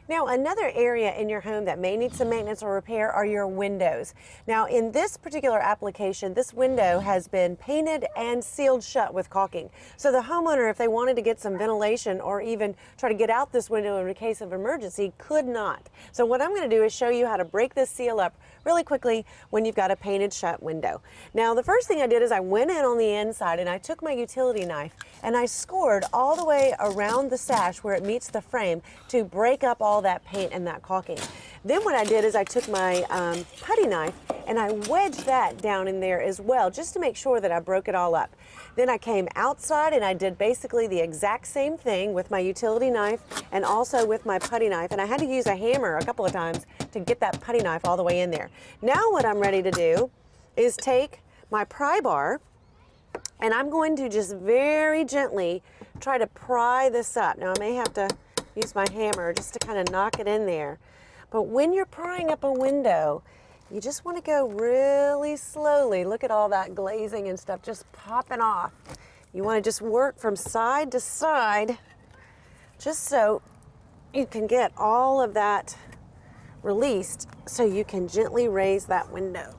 Now, another area in your home that may need some maintenance or repair are your windows. Now, in this particular application, this window has been painted and sealed shut with caulking. So the homeowner, if they wanted to get some ventilation or even try to get out this window in a case of emergency, could not. So what I'm going to do is show you how to break this seal up really quickly when you've got a painted shut window. Now, the first thing I did is I went in on the inside and I took my utility knife and I scored all the way around the sash where it meets the frame to break up all that paint and that caulking. Then what I did is I took my putty knife and I wedged that down in there as well, just to make sure that I broke it all up. Then I came outside and I did basically the exact same thing with my utility knife and also with my putty knife, and I had to use a hammer a couple of times to get that putty knife all the way in there. Now what I'm ready to do is take my pry bar and I'm going to just very gently try to pry this up. Now I may have to use my hammer just to kind of knock it in there. But when you're prying up a window, you just want to go really slowly. Look at all that glazing and stuff just popping off. You want to just work from side to side just so you can get all of that released so you can gently raise that window.